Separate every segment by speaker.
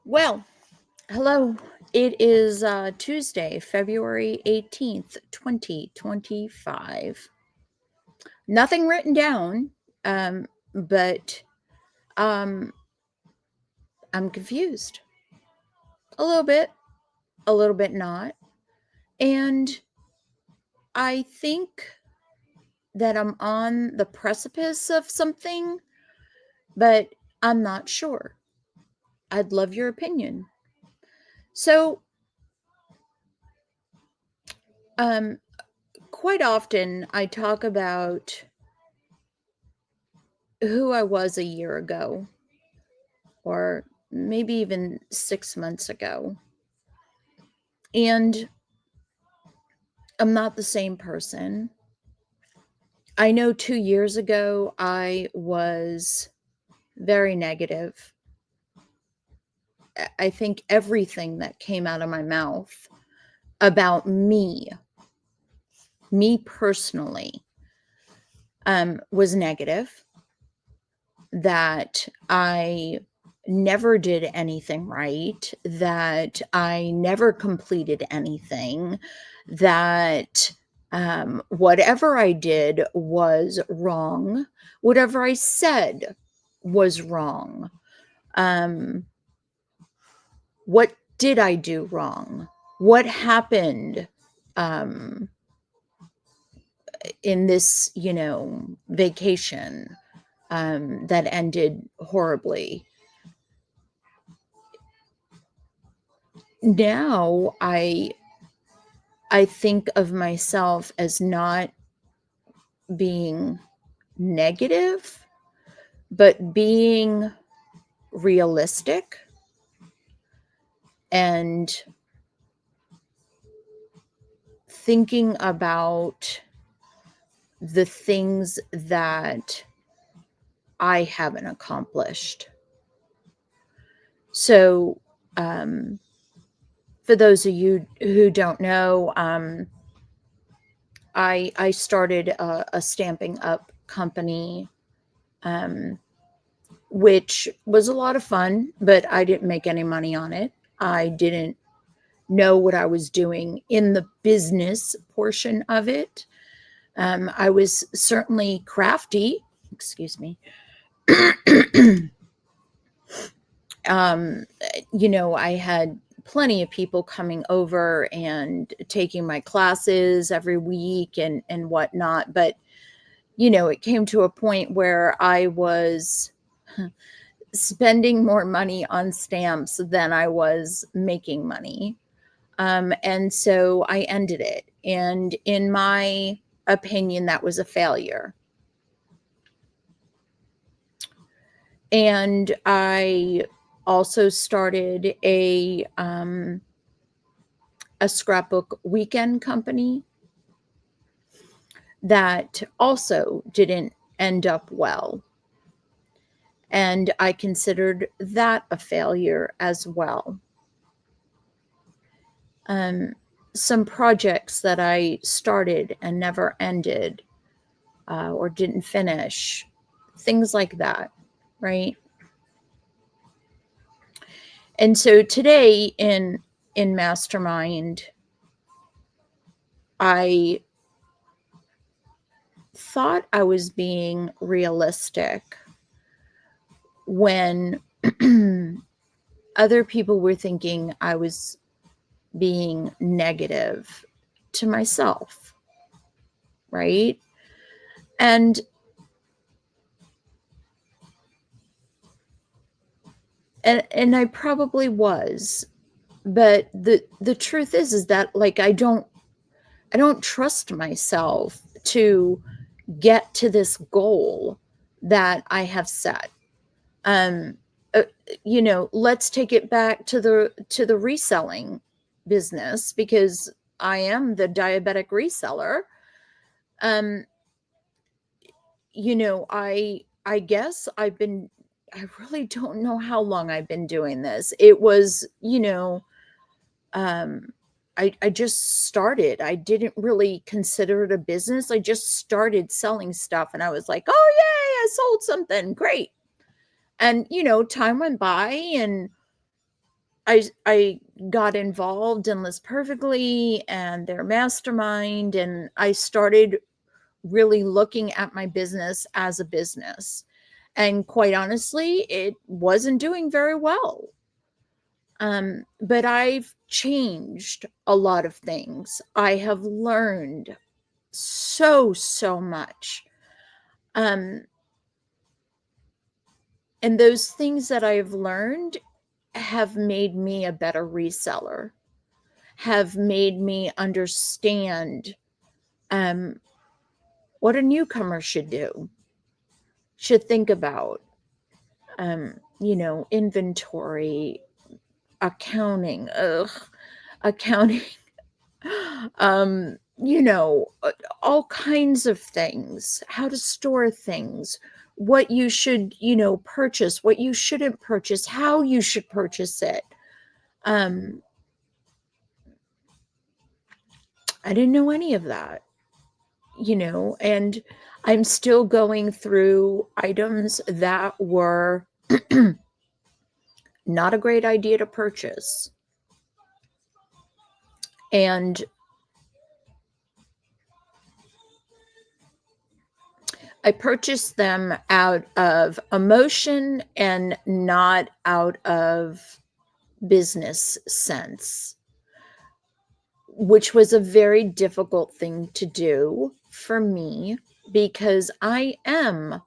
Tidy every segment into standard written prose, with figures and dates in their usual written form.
Speaker 1: Well, hello. It is Tuesday, February 18th, 2025. Nothing written down, but um, I'm confused. A little bit not. And I think that I'm on the precipice of something, but I'm not sure. I'd love your opinion. So, um, quite often I talk about who I was a year ago, or maybe even 6 months ago. And I'm not the same person. I know 2 years ago I was very negative. I think everything that came out of my mouth about me personally, was negative. That I never did anything right, that I never completed anything, that whatever I did was wrong, whatever I said was wrong. Um, what did I do wrong? What happened um, in this, vacation that ended horribly? Now I think of myself as not being negative, but being realistic and thinking about the things that I haven't accomplished. So, for those of you who don't know, I started a Stamping Up company, um, which was a lot of fun, but I didn't make any money on it. I didn't know what I was doing in the business portion of it. I was certainly crafty. Excuse me. um, I had plenty of people coming over and taking my classes every week and whatnot. But, it came to a point where I was spending more money on stamps than I was making money. And so I ended it. And in my opinion, that was a failure. And I also started a scrapbook weekend company that also didn't end up well. And I considered that a failure as well. Some projects that I started and never ended, or didn't finish, things like that, right? And so today in Mastermind, I thought I was being realistic when other people were thinking I was being negative to myself, right? And I probably was, but the truth is that, like, I don't trust myself to get to this goal that I have set. Um, let's take it back to the reselling business, because I am the diabetic reseller. Um, I guess I really don't know how long I've been doing this. It was, um, I just started. I didn't really consider it a business. I just started selling stuff and I was like, oh, yay, I sold something. Great. And, time went by and I got involved in Live Perfectly and their mastermind, and I started really looking at my business as a business. And quite honestly, it wasn't doing very well. But I've changed a lot of things. I have learned so much. Um, and those things that I've learned have made me a better reseller, have made me understand um, what a newcomer should do, should think about, inventory, accounting, accounting, all kinds of things, how to store things, what you should, purchase, what you shouldn't purchase, how you should purchase it. Um, I didn't know any of that, and I'm still going through items that were not a great idea to purchase. And I purchased them out of emotion and not out of business sense, which was a very difficult thing to do for me because I am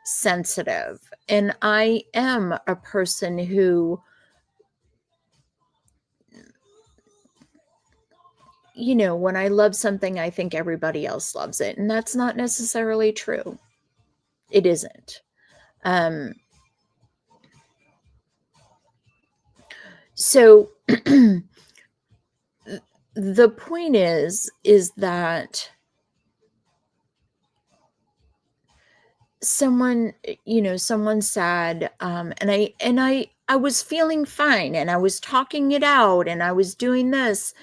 Speaker 1: sensitive and I am a person who, when I love something, I think everybody else loves it. And that's not necessarily true. It isn't. Um, so the point is that someone said, and I was feeling fine and I was talking it out and I was doing this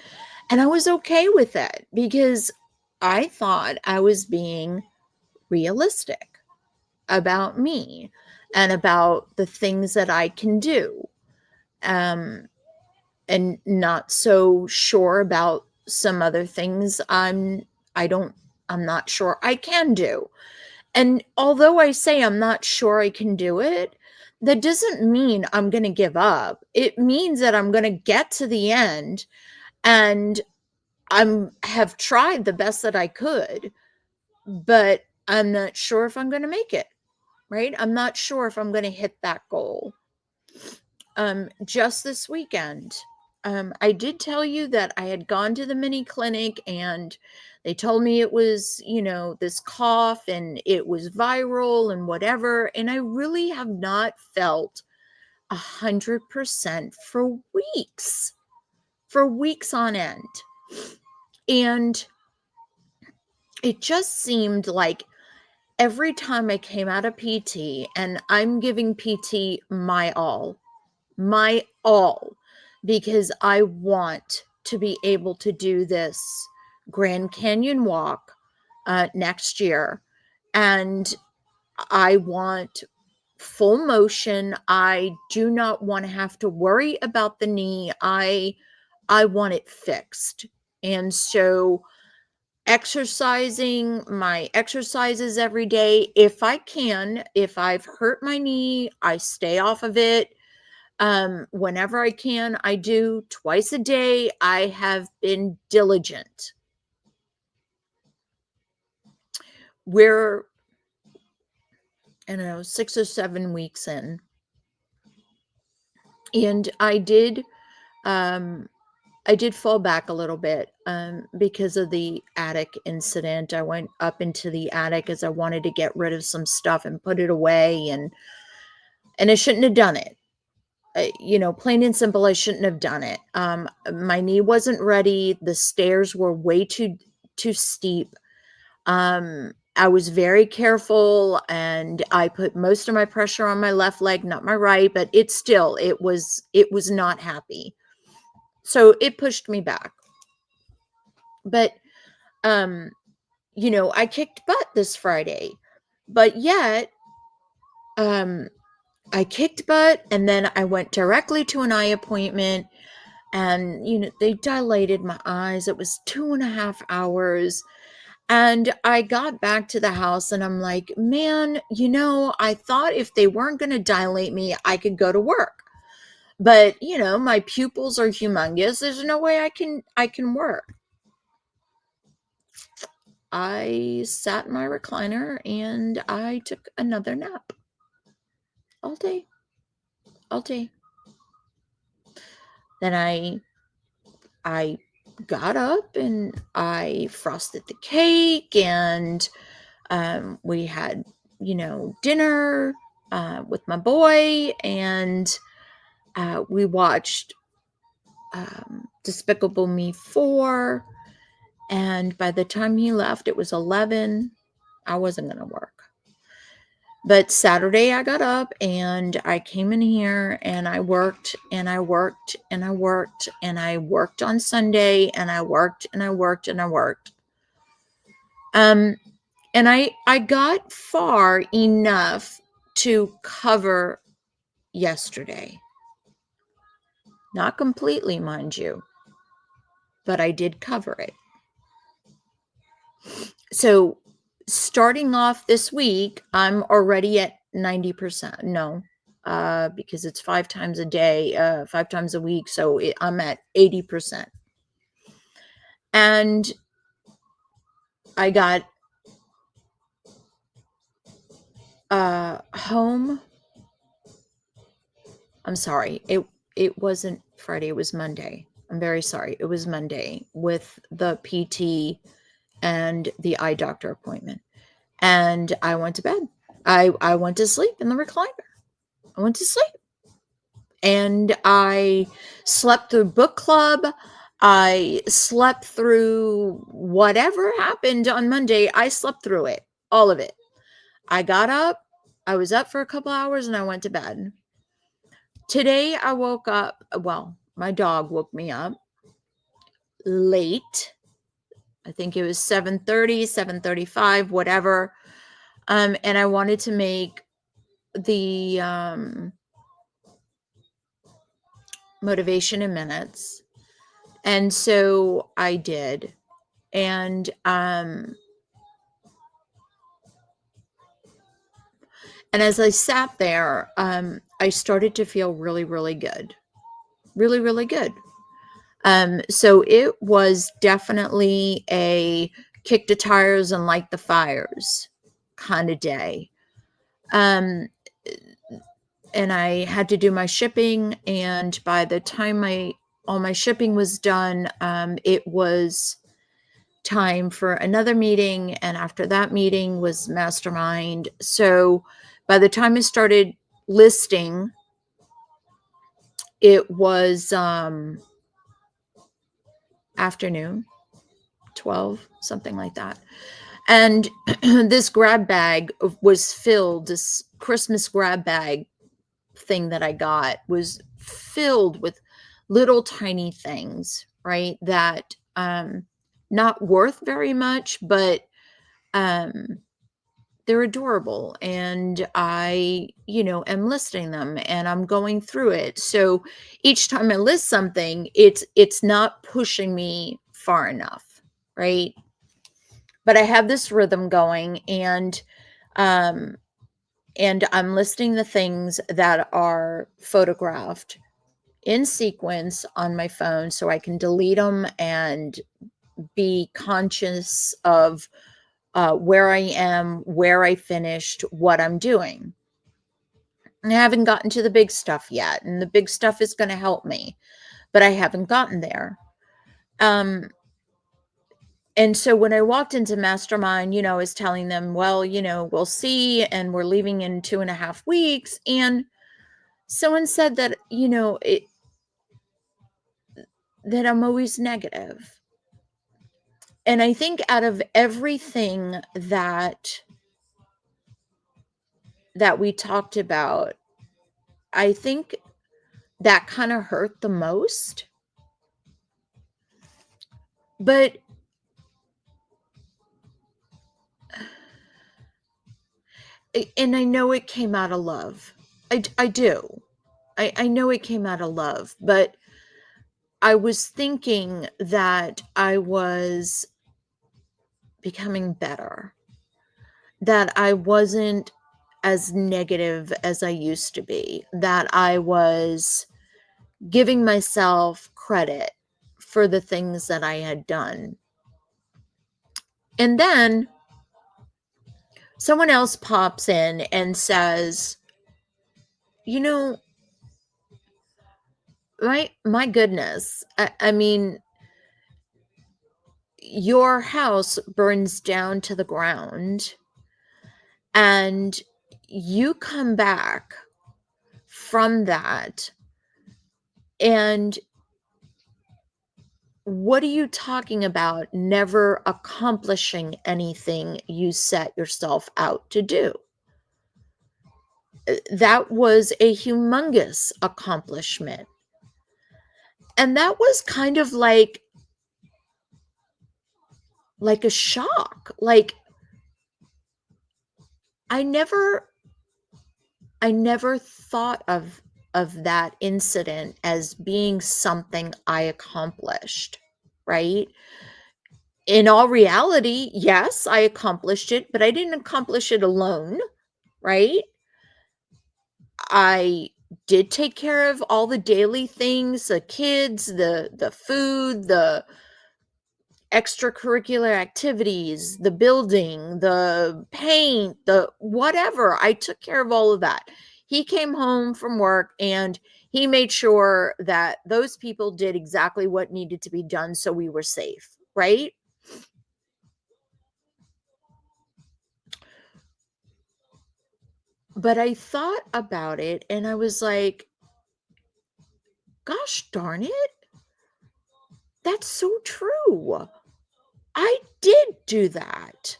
Speaker 1: and I was okay with it because I thought I was being realistic about me and about the things that I can do. And not so sure about some other things I don't I'm not sure I can do. And although I say I'm not sure I can do it, that doesn't mean I'm going to give up. It means that I'm going to get to the end and I'm have tried the best that I could, but I'm not sure if I'm going to make it, right? I'm not sure if I'm going to hit that goal. Just this weekend, I did tell you that I had gone to the mini clinic and they told me it was, this cough and it was viral and whatever. And I really have not felt 100% for weeks on end. And it just seemed like every time I came out of PT, and I'm giving PT my all, because I want to be able to do this Grand Canyon walk next year. And I want full motion. I do not want to have to worry about the knee. I want it fixed. And so exercising my exercises every day, if I can, if I've hurt my knee, I stay off of it. Whenever I can, I do twice a day. I have been diligent. We're, I don't know, 6 or 7 weeks in. And I did fall back a little bit because of the attic incident. I went up into the attic as I wanted to get rid of some stuff and put it away, and I shouldn't have done it. Plain and simple, I shouldn't have done it. My knee wasn't ready. The stairs were way too steep. I was very careful and I put most of my pressure on my left leg, not my right, but it was not happy. So it pushed me back. But I kicked butt this Friday. But yet, um I kicked butt, and then I went directly to an eye appointment, and they dilated my eyes. It was 2.5 hours. And I got back to the house and I'm like, man, I thought if they weren't going to dilate me, I could go to work. But, my pupils are humongous. There's no way I can work. I sat in my recliner and I took another nap all day, all day. Then I got up and I frosted the cake, and we had, dinner with my boy, and we watched Despicable Me 4. And by the time he left, it was 11. I wasn't going to work. But Saturday, I got up and I came in here and I worked and I worked and I worked and I worked on Sunday, and I worked and I worked and I worked. And I got far enough to cover yesterday. Not completely, mind you, but I did cover it. So starting off this week, I'm already at 90%. No, because it's 5 times a day, 5 times a week. So I'm at 80%. And I got home. I'm sorry. It wasn't Friday. It was Monday. I'm very sorry. It was Monday with the PT and the eye doctor appointment. And I went to bed. I went to sleep in the recliner. I went to sleep. And I slept through book club. I slept through whatever happened on Monday. I slept through it, all of it. I got up. I was up for a couple hours and I went to bed. Today I woke up. Well, my dog woke me up late. I think it was 7:30, 7:35, whatever. And I wanted to make the motivation in minutes. And so I did. And as I sat there, I started to feel really, really good. Really, really good. So it was definitely a kick the tires and light the fires kind of day. And I had to do my shipping, and by the time all my shipping was done, it was time for another meeting, and after that meeting was mastermind. So by the time I started listing, it was afternoon, 12, something like that. And this grab bag was filled. This Christmas grab bag thing that I got was filled with little tiny things, right? That not worth very much, but they're adorable, and I, am listing them and I'm going through it. So each time I list something, it's not pushing me far enough, right? But I have this rhythm going, um and I'm listing the things that are photographed in sequence on my phone so I can delete them and be conscious of where I am, where I finished, what I'm doing. And I haven't gotten to the big stuff yet, and the big stuff is going to help me, but I haven't gotten there. And so when I walked into Mastermind, I was telling them, well, we'll see, and we're leaving in 2.5 weeks. And someone said that, that I'm always negative. And I think out of everything that we talked about, I think that kind of hurt the most. But and I know it came out of love. I do. I know it came out of love, but I was thinking that I was becoming better, that I wasn't as negative as I used to be, that I was giving myself credit for the things that I had done. And then someone else pops in and says, "You know, my goodness. I mean, your house burns down to the ground and you come back from that, and what are you talking about never accomplishing anything you set yourself out to do? That was a humongous accomplishment." And that was kind of like a shock. Like I never I never thought of that incident as being something I accomplished, right? In all reality, yes, I accomplished it, but I didn't accomplish it alone, right? I did take care of all the daily things, the kids, the food, the extracurricular activities, the building, the paint, the whatever. I took care of all of that. He came home from work and he made sure that those people did exactly what needed to be done so we were safe, right? But I thought about it and I was like, gosh darn it, that's so true. I did do that.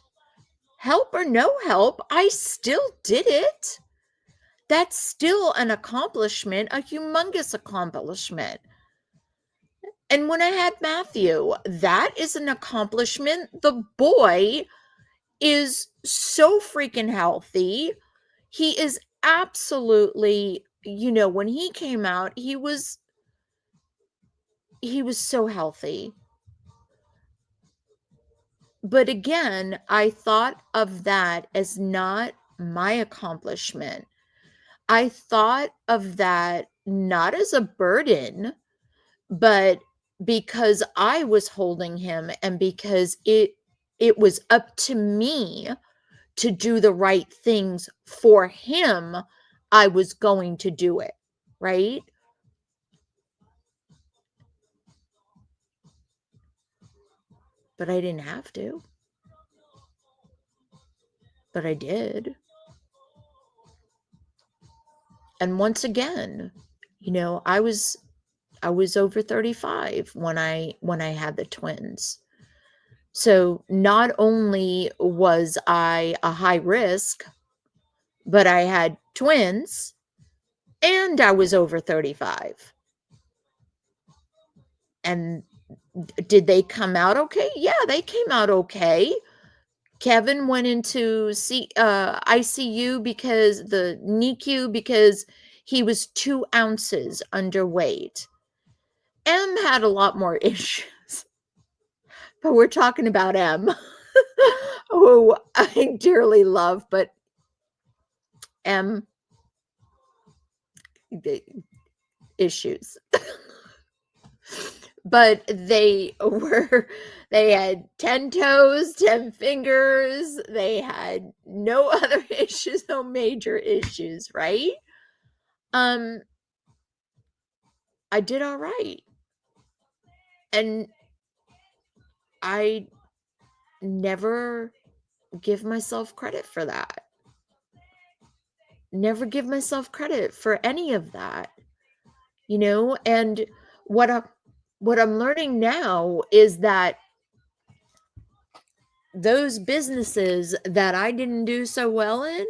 Speaker 1: Help or no help, I still did it. That's still an accomplishment, a humongous accomplishment. And when I had Matthew, that is an accomplishment. The boy is so freaking healthy. He is absolutely, when he came out, he was so healthy. But again, I thought of that as not my accomplishment. I thought of that not as a burden, but because I was holding him and because it was up to me to do the right things for him, I was going to do it, right? But I didn't have to, but I did. And once again, I was over 35 when I had the twins. So not only was I a high risk, but I had twins and I was over 35. And did they come out okay? Yeah, they came out okay. Kevin went into ICU because the NICU because he was 2 ounces underweight. M had a lot more issues, but we're talking about M, who I dearly love, but M, the issues. But they had 10 toes, 10 fingers, they had no other issues, no major issues, right? Um, I did all right. And I never give myself credit for that. Never give myself credit for any of that, and what I what I'm learning now is that those businesses that I didn't do so well in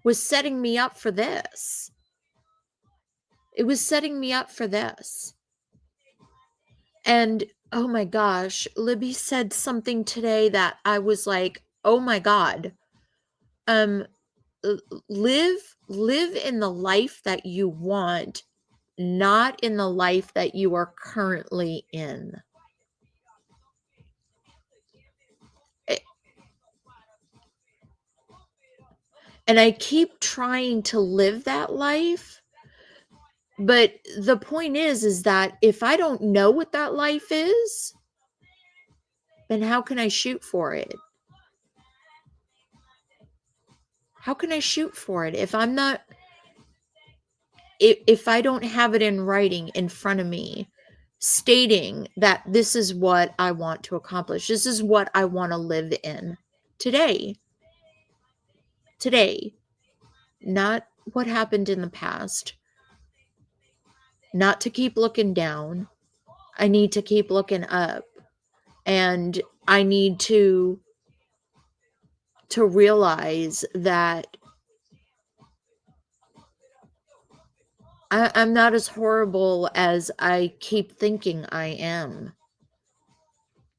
Speaker 1: was setting me up for this. It was setting me up for this. And oh my gosh, Libby said something today that I was like, "Oh my god." Um live in the life that you want, not in the life that you are currently in. And I keep trying to live that life, but the point is that if I don't know what that life is, then how can I shoot for it? How can I shoot for it if I'm not, if I don't have it in writing in front of me, stating that this is what I want to accomplish, this is what I want to live in today, not what happened in the past, not to keep looking down. I need to keep looking up, and I need to realize that I'm not as horrible as I keep thinking I am.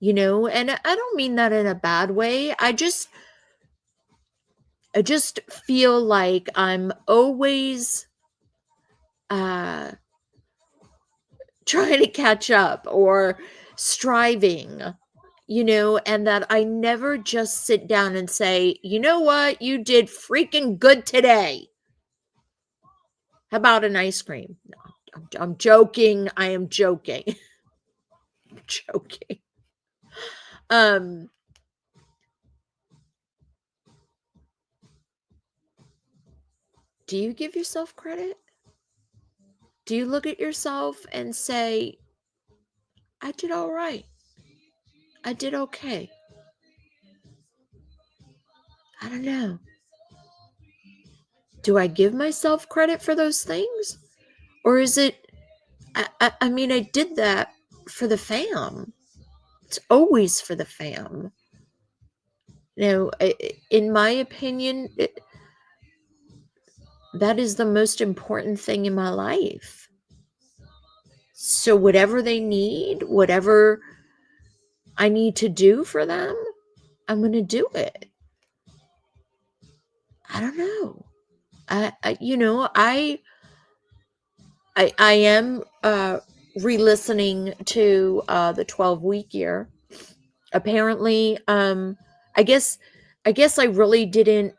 Speaker 1: And I don't mean that in a bad way. I just feel like I'm always uh trying to catch up or striving, and that I never just sit down and say, "You know what? You did freaking good today. How about an ice cream?" No, I'm joking. I am joking. I'm joking. Um do you give yourself credit? Do you look at yourself and say, "I did all right. I did okay"? I don't know. Do I give myself credit for those things? Or is it, I mean, I did that for the fam. It's always for the fam. In my opinion, that is the most important thing in my life. So whatever they need, whatever I need to do for them, I'm going to do it. I don't know. I am re-listening to the 12-week year. Apparently, I guess I really didn't.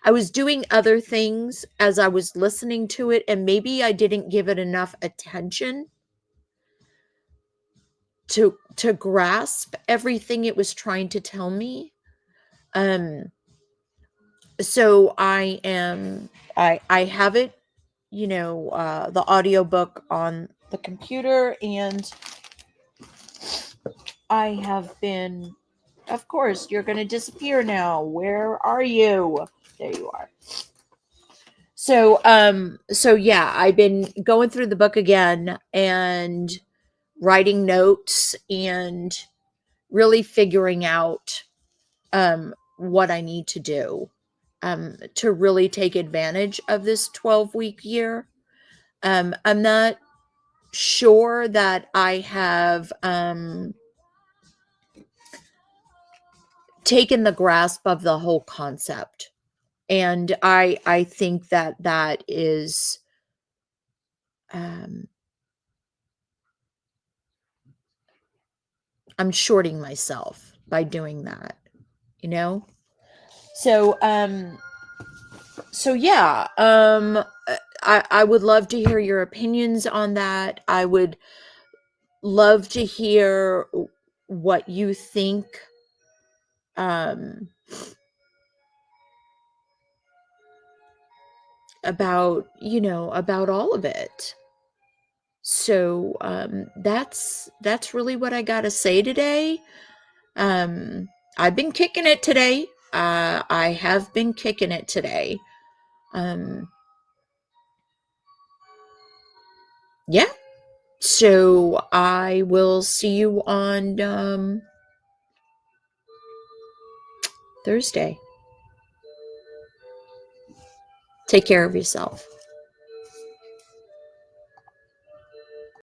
Speaker 1: I was doing other things as I was listening to it, and maybe I didn't give it enough attention to grasp everything it was trying to tell me. Um, so I have it, the audiobook on the computer, and I have been, of course, you're going to disappear now. Where are you? There you are. So yeah, I've been going through the book again and writing notes and really figuring out what I need to do to really take advantage of this 12-week year. I'm not sure that I have taken the grasp of the whole concept. And I think that is um I'm shorting myself by doing that, you know? So yeah, I would love to hear your opinions on that. I would love to hear what you think um about all of it. So that's really what I got to say today. Um, I've been kicking it today. I have been kicking it today. Um, yeah. So I will see you on Thursday. Take care of yourself.